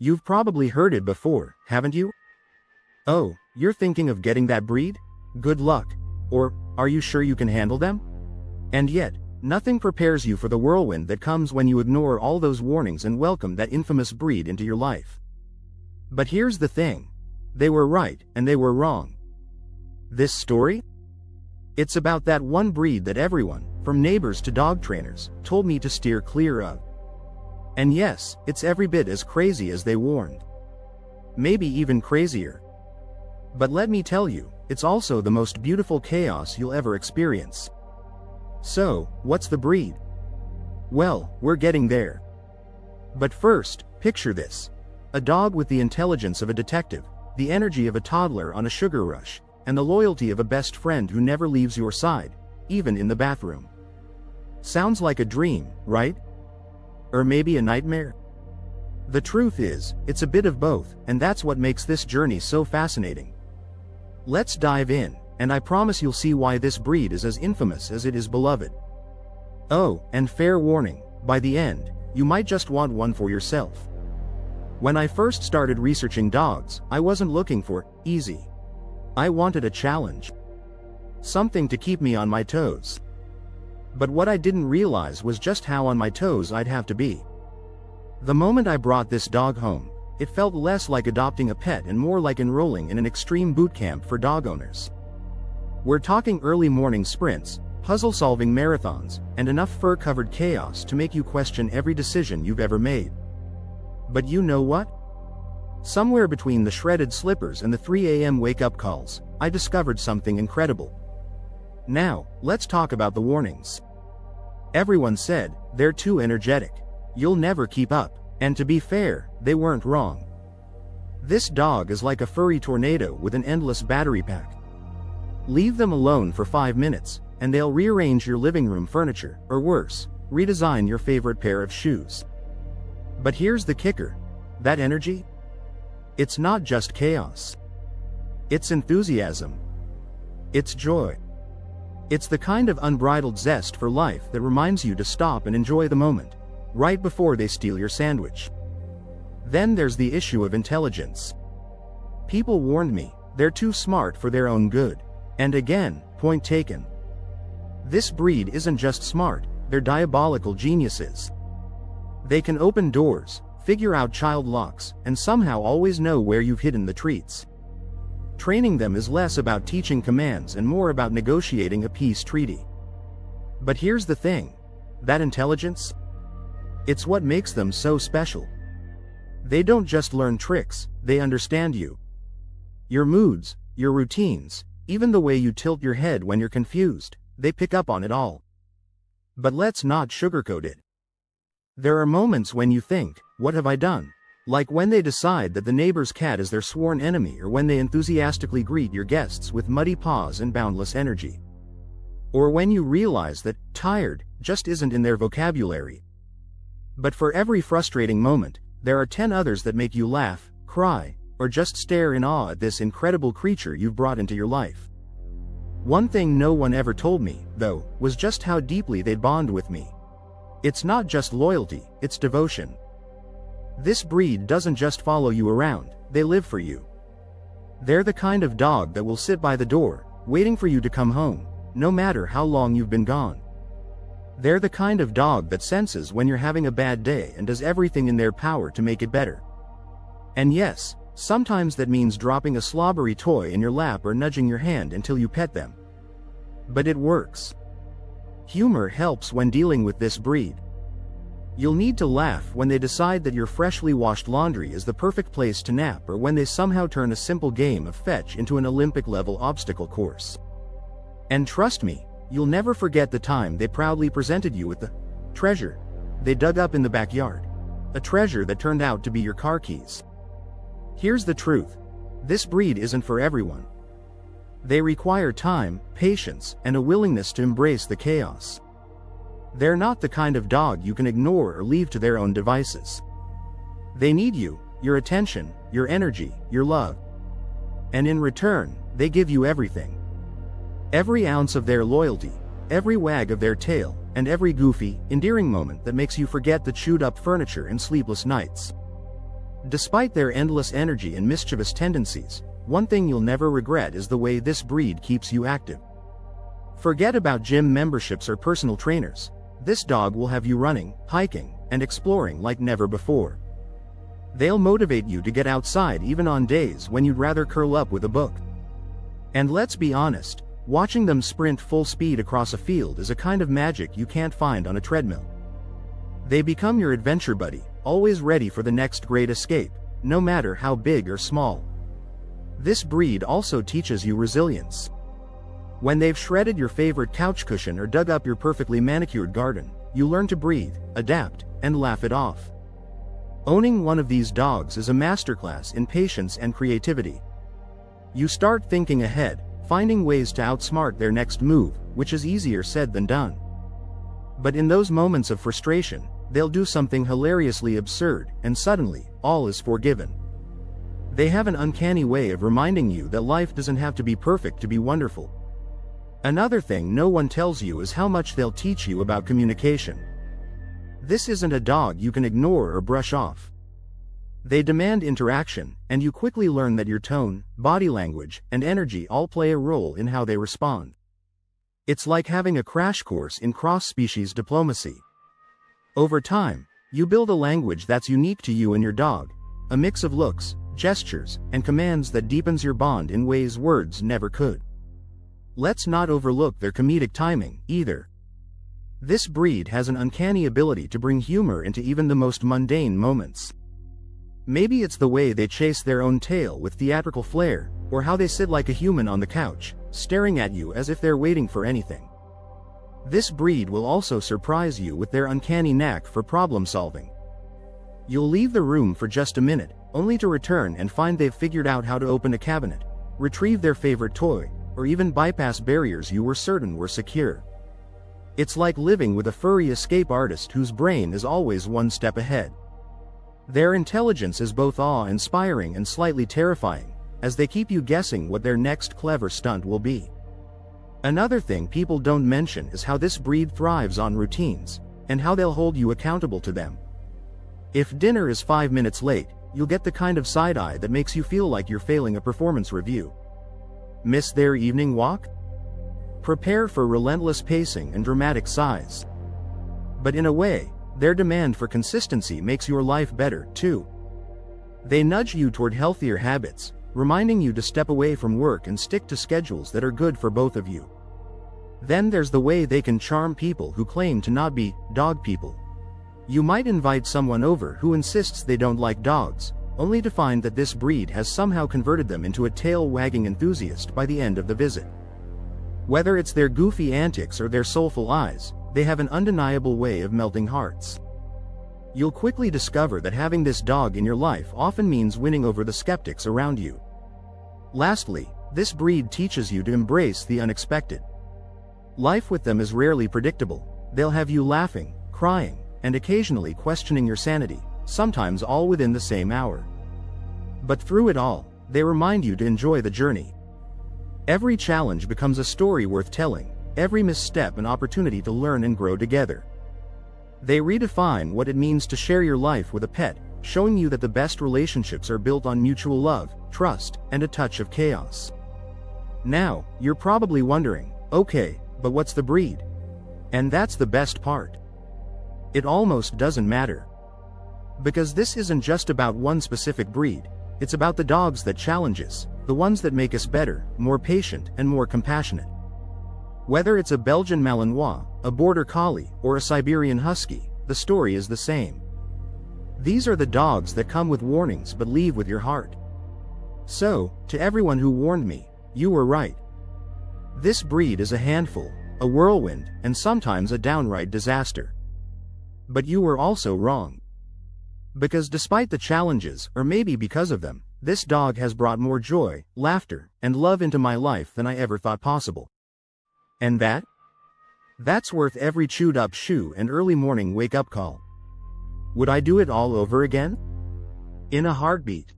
You've probably heard it before, haven't you? Oh, you're thinking of getting that breed? Good luck. Or, are you sure you can handle them? And yet, nothing prepares you for the whirlwind that comes when you ignore all those warnings and welcome that infamous breed into your life. But here's the thing. They were right, and they were wrong. This story? It's about that one breed that everyone, from neighbors to dog trainers, told me to steer clear of. And yes, it's every bit as crazy as they warned. Maybe even crazier. But let me tell you, it's also the most beautiful chaos you'll ever experience. So, what's the breed? Well, we're getting there. But first, picture this. A dog with the intelligence of a detective, the energy of a toddler on a sugar rush, and the loyalty of a best friend who never leaves your side, even in the bathroom. Sounds like a dream, right? Or maybe a nightmare? The truth is, it's a bit of both, and that's what makes this journey so fascinating. Let's dive in, and I promise you'll see why this breed is as infamous as it is beloved. Oh, and fair warning, by the end, you might just want one for yourself. When I first started researching dogs, I wasn't looking for easy. I wanted a challenge. Something to keep me on my toes. But what I didn't realize was just how on my toes I'd have to be. The moment I brought this dog home, it felt less like adopting a pet and more like enrolling in an extreme boot camp for dog owners. We're talking early morning sprints, puzzle-solving marathons, and enough fur-covered chaos to make you question every decision you've ever made. But you know what? Somewhere between the shredded slippers and the 3 a.m. wake-up calls, I discovered something incredible. Now, let's talk about the warnings. Everyone said, they're too energetic. You'll never keep up. And to be fair, they weren't wrong. This dog is like a furry tornado with an endless battery pack. Leave them alone for 5 minutes, and they'll rearrange your living room furniture, or worse, redesign your favorite pair of shoes. But here's the kicker. That energy? It's not just chaos. It's enthusiasm. It's joy. It's the kind of unbridled zest for life that reminds you to stop and enjoy the moment, right before they steal your sandwich. Then there's the issue of intelligence. People warned me, they're too smart for their own good. And again, point taken. This breed isn't just smart, they're diabolical geniuses. They can open doors, figure out child locks, and somehow always know where you've hidden the treats. Training them is less about teaching commands and more about negotiating a peace treaty. But here's the thing. That intelligence? It's what makes them so special. They don't just learn tricks, they understand you. Your moods, your routines, even the way you tilt your head when you're confused, they pick up on it all. But let's not sugarcoat it. There are moments when you think, what have I done? Like when they decide that the neighbor's cat is their sworn enemy, or when they enthusiastically greet your guests with muddy paws and boundless energy. Or when you realize that tired just isn't in their vocabulary. But for every frustrating moment, there are 10 others that make you laugh, cry, or just stare in awe at this incredible creature you've brought into your life. One thing no one ever told me, though, was just how deeply they'd bond with me. It's not just loyalty, it's devotion. This breed doesn't just follow you around, they live for you. They're the kind of dog that will sit by the door, waiting for you to come home, no matter how long you've been gone. They're the kind of dog that senses when you're having a bad day and does everything in their power to make it better. And yes, sometimes that means dropping a slobbery toy in your lap or nudging your hand until you pet them. But it works. Humor helps when dealing with this breed. You'll need to laugh when they decide that your freshly washed laundry is the perfect place to nap, or when they somehow turn a simple game of fetch into an Olympic-level obstacle course. And trust me, you'll never forget the time they proudly presented you with the treasure they dug up in the backyard. A treasure that turned out to be your car keys. Here's the truth. This breed isn't for everyone. They require time, patience, and a willingness to embrace the chaos. They're not the kind of dog you can ignore or leave to their own devices. They need you, your attention, your energy, your love. And in return, they give you everything. Every ounce of their loyalty, every wag of their tail, and every goofy, endearing moment that makes you forget the chewed-up furniture and sleepless nights. Despite their endless energy and mischievous tendencies, one thing you'll never regret is the way this breed keeps you active. Forget about gym memberships or personal trainers. This dog will have you running, hiking, and exploring like never before. They'll motivate you to get outside even on days when you'd rather curl up with a book. And let's be honest, watching them sprint full speed across a field is a kind of magic you can't find on a treadmill. They become your adventure buddy, always ready for the next great escape, no matter how big or small. This breed also teaches you resilience. When they've shredded your favorite couch cushion or dug up your perfectly manicured garden, you learn to breathe, adapt, and laugh it off. Owning one of these dogs is a masterclass in patience and creativity. You start thinking ahead, finding ways to outsmart their next move, which is easier said than done. But in those moments of frustration, they'll do something hilariously absurd, and suddenly, all is forgiven. They have an uncanny way of reminding you that life doesn't have to be perfect to be wonderful. Another thing no one tells you is how much they'll teach you about communication. This isn't a dog you can ignore or brush off. They demand interaction, and you quickly learn that your tone, body language, and energy all play a role in how they respond. It's like having a crash course in cross-species diplomacy. Over time, you build a language that's unique to you and your dog, a mix of looks, gestures, and commands that deepens your bond in ways words never could. Let's not overlook their comedic timing, either. This breed has an uncanny ability to bring humor into even the most mundane moments. Maybe it's the way they chase their own tail with theatrical flair, or how they sit like a human on the couch, staring at you as if they're waiting for anything. This breed will also surprise you with their uncanny knack for problem solving. You'll leave the room for just a minute, only to return and find they've figured out how to open a cabinet, retrieve their favorite toy, or even bypass barriers you were certain were secure. It's like living with a furry escape artist whose brain is always one step ahead. Their intelligence is both awe-inspiring and slightly terrifying, as they keep you guessing what their next clever stunt will be. Another thing people don't mention is how this breed thrives on routines, and how they'll hold you accountable to them. If dinner is 5 minutes late, you'll get the kind of side-eye that makes you feel like you're failing a performance review. Miss their evening walk? Prepare for relentless pacing and dramatic sighs. But in a way, their demand for consistency makes your life better, too. They nudge you toward healthier habits, reminding you to step away from work and stick to schedules that are good for both of you. Then there's the way they can charm people who claim to not be dog people. You might invite someone over who insists they don't like dogs, only to find that this breed has somehow converted them into a tail-wagging enthusiast by the end of the visit. Whether it's their goofy antics or their soulful eyes, they have an undeniable way of melting hearts. You'll quickly discover that having this dog in your life often means winning over the skeptics around you. Lastly, this breed teaches you to embrace the unexpected. Life with them is rarely predictable. They'll have you laughing, crying, and occasionally questioning your sanity, sometimes all within the same hour. But through it all, they remind you to enjoy the journey. Every challenge becomes a story worth telling, every misstep an opportunity to learn and grow together. They redefine what it means to share your life with a pet, showing you that the best relationships are built on mutual love, trust, and a touch of chaos. Now, you're probably wondering, okay, but what's the breed? And that's the best part. It almost doesn't matter. Because this isn't just about one specific breed, it's about the dogs that challenge us, the ones that make us better, more patient, and more compassionate. Whether it's a Belgian Malinois, a Border Collie, or a Siberian Husky, the story is the same. These are the dogs that come with warnings but leave with your heart. So, to everyone who warned me, you were right. This breed is a handful, a whirlwind, and sometimes a downright disaster. But you were also wrong. Because despite the challenges, or maybe because of them, this dog has brought more joy, laughter, and love into my life than I ever thought possible. And that's worth every chewed-up shoe and early morning wake-up call. Would I do it all over again? In a heartbeat.